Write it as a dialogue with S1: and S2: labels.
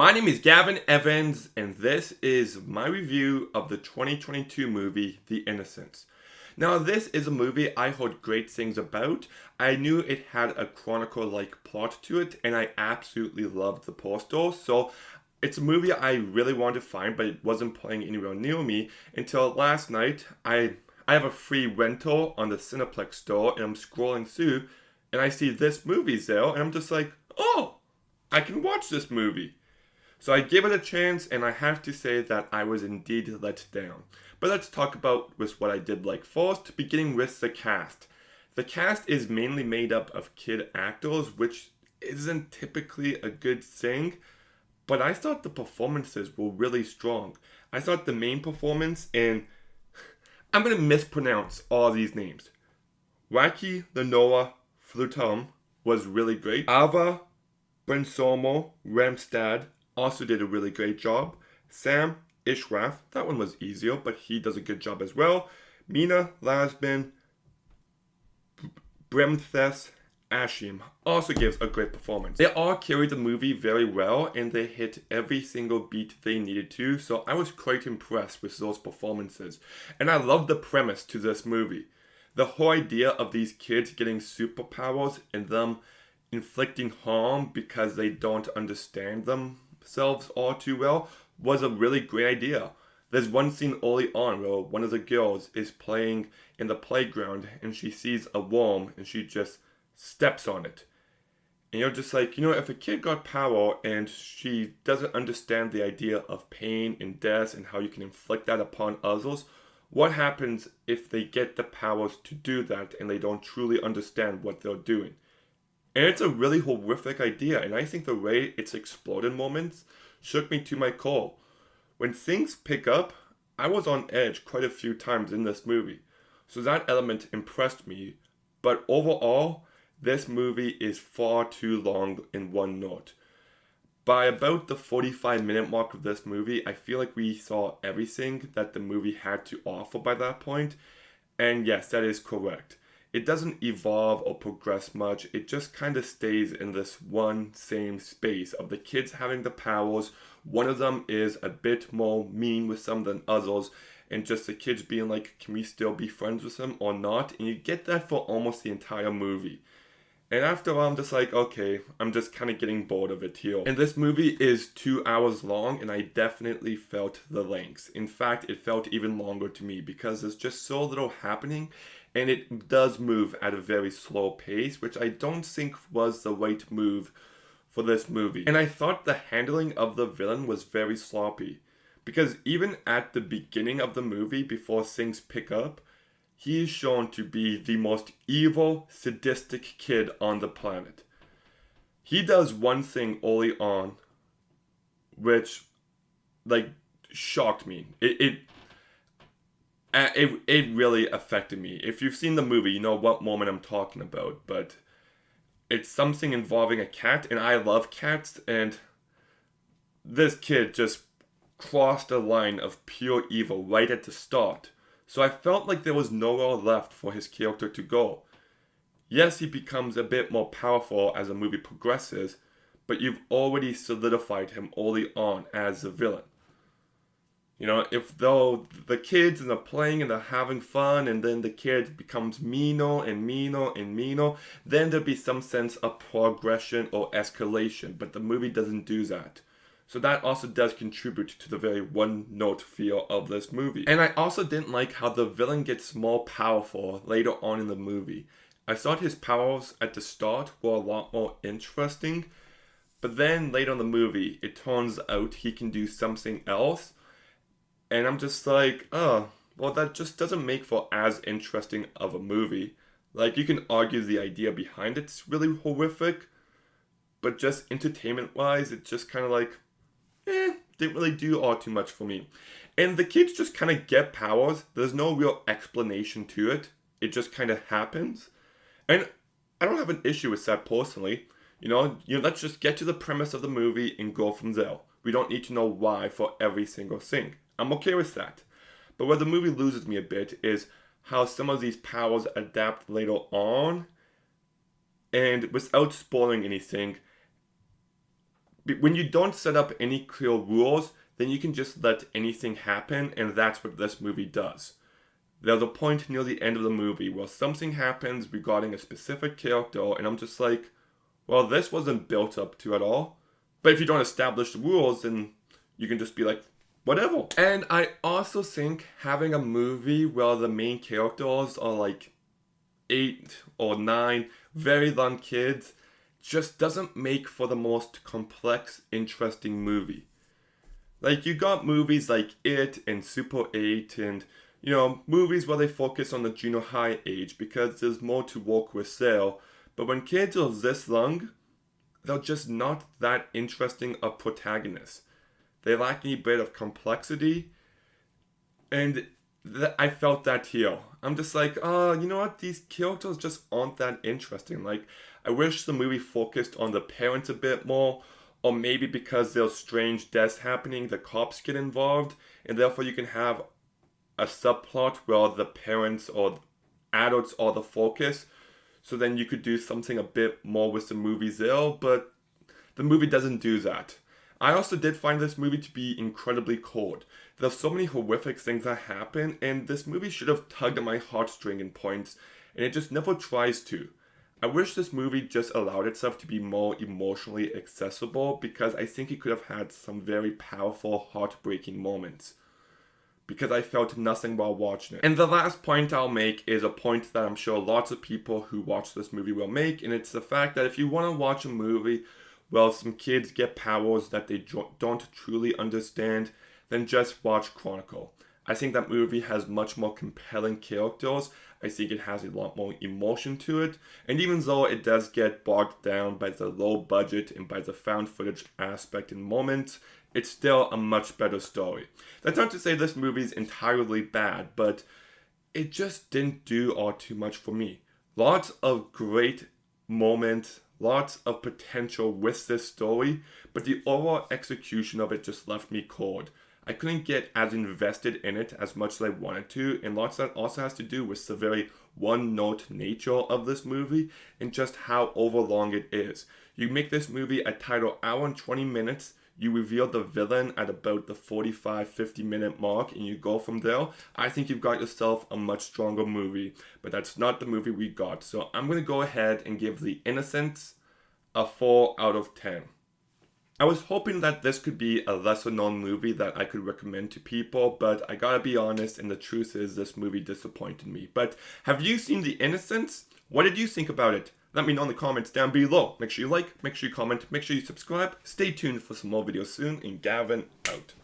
S1: My name is Gavin Evans, and this is my review of the 2022 movie, The Innocents. Now, this is a movie I heard great things about. I knew it had a chronicle like plot to it, and I absolutely loved the poster. So, it's a movie I really wanted to find, but it wasn't playing anywhere near me until last night. I have a free rental on the Cineplex store, and I'm scrolling through, and I see this movie there, and I'm just like, oh, I can watch this movie. So I gave it a chance, and I have to say that I was indeed let down. But let's talk about what I did like first, beginning with the cast. The cast is mainly made up of kid actors, which isn't typically a good thing, but I thought the performances were really strong. I thought the main performance, and I'm gonna mispronounce all these names. Wacky Lenoa Flutum was really great. Ava Brensomo Ramstad also did a really great job. Sam Ishrath, that one was easier, but he does a good job as well. Mina Lasbin Bremthes Ashim also gives a great performance. They all carried the movie very well, and they hit every single beat they needed to, so I was quite impressed with those performances. And I love the premise to this movie. The whole idea of these kids getting superpowers and them inflicting harm because they don't understand themselves all too well was a really great idea. There's one scene early on where one of the girls is playing in the playground and she sees a worm and she just steps on it. And you're just like, if a kid got power and she doesn't understand the idea of pain and death and how you can inflict that upon others, what happens if they get the powers to do that and they don't truly understand what they're doing? And it's a really horrific idea, and I think the way it's explored in moments shook me to my core. When things pick up, I was on edge quite a few times in this movie, so that element impressed me, but overall, this movie is far too long in one note. By about the 45-minute mark of this movie, I feel like we saw everything that the movie had to offer by that point, and yes, that is correct. It doesn't evolve or progress much, it just kind of stays in this one same space of the kids having the powers. One of them is a bit more mean with some than others, and just the kids being like, can we still be friends with him or not? And you get that for almost the entire movie. And after a while, I'm just like, okay, I'm just kind of getting bored of it here. And this movie is 2 hours long, and I definitely felt the length. In fact, it felt even longer to me because there's just so little happening, and it does move at a very slow pace, which I don't think was the right move for this movie. And I thought the handling of the villain was very sloppy, because even at the beginning of the movie, before things pick up, he is shown to be the most evil, sadistic kid on the planet. He does one thing early on, which, shocked me. It really affected me. If you've seen the movie, you know what moment I'm talking about. But it's something involving a cat, and I love cats, and this kid just crossed a line of pure evil right at the start. So I felt like there was nowhere left for his character to go. Yes, he becomes a bit more powerful as the movie progresses, but you've already solidified him early on as the villain. If though the kids and they're playing and they're having fun, and then the kid becomes meaner and meaner and meaner, then there'd be some sense of progression or escalation, but the movie doesn't do that. So that also does contribute to the very one-note feel of this movie. And I also didn't like how the villain gets more powerful later on in the movie. I thought his powers at the start were a lot more interesting, but then later in the movie, it turns out he can do something else, and I'm just like, oh, well, that just doesn't make for as interesting of a movie. Like, you can argue the idea behind it's really horrific, but just entertainment-wise, it's just kind of like, didn't really do all too much for me. And the kids just kind of get powers. There's no real explanation to it. It just kind of happens. And I don't have an issue with that personally. Let's just get to the premise of the movie and go from there. We don't need to know why for every single thing. I'm okay with that. But where the movie loses me a bit is how some of these powers adapt later on. And without spoiling anything, when you don't set up any clear rules, then you can just let anything happen, and that's what this movie does. There's a point near the end of the movie where something happens regarding a specific character, and I'm just like, well, this wasn't built up to at all. But if you don't establish the rules, then you can just be like, whatever. And I also think having a movie where the main characters are like 8 or 9 very young kids just doesn't make for the most complex, interesting movie. Like, you got movies like It and Super 8 and, movies where they focus on the junior high age because there's more to work with there. But when kids are this young, they're just not that interesting of protagonists. They lack any bit of complexity, and I felt that here. I'm just like, you know what? These characters just aren't that interesting. Like, I wish the movie focused on the parents a bit more, or maybe because there's strange deaths happening, the cops get involved, and therefore you can have a subplot where the parents or adults are the focus. So then you could do something a bit more with the movie there, but the movie doesn't do that. I also did find this movie to be incredibly cold. There's so many horrific things that happen, and this movie should have tugged at my heartstring in points, and it just never tries to. I wish this movie just allowed itself to be more emotionally accessible, because I think it could have had some very powerful, heartbreaking moments. Because I felt nothing while watching it. And the last point I'll make is a point that I'm sure lots of people who watch this movie will make, and it's the fact that if you want to watch a movie where some kids get powers that they don't truly understand, then just watch Chronicle. I think that movie has much more compelling characters. I think it has a lot more emotion to it. And even though it does get bogged down by the low budget and by the found footage aspect in moments, it's still a much better story. That's not to say this movie is entirely bad, but it just didn't do all too much for me. Lots of great moments, lots of potential with this story, but the overall execution of it just left me cold. I couldn't get as invested in it as much as I wanted to, and lots of that also has to do with the very one-note nature of this movie and just how overlong it is. You make this movie a title hour and 20 minutes, you reveal the villain at about the 45-50 minute mark, and you go from there. I think you've got yourself a much stronger movie, but that's not the movie we got. So I'm going to go ahead and give The Innocents a 4 out of 10. I was hoping that this could be a lesser known movie that I could recommend to people, but I gotta be honest, and the truth is this movie disappointed me. But have you seen The Innocents? What did you think about it? Let me know in the comments down below. Make sure you like, make sure you comment, make sure you subscribe. Stay tuned for some more videos soon, and Gavin out.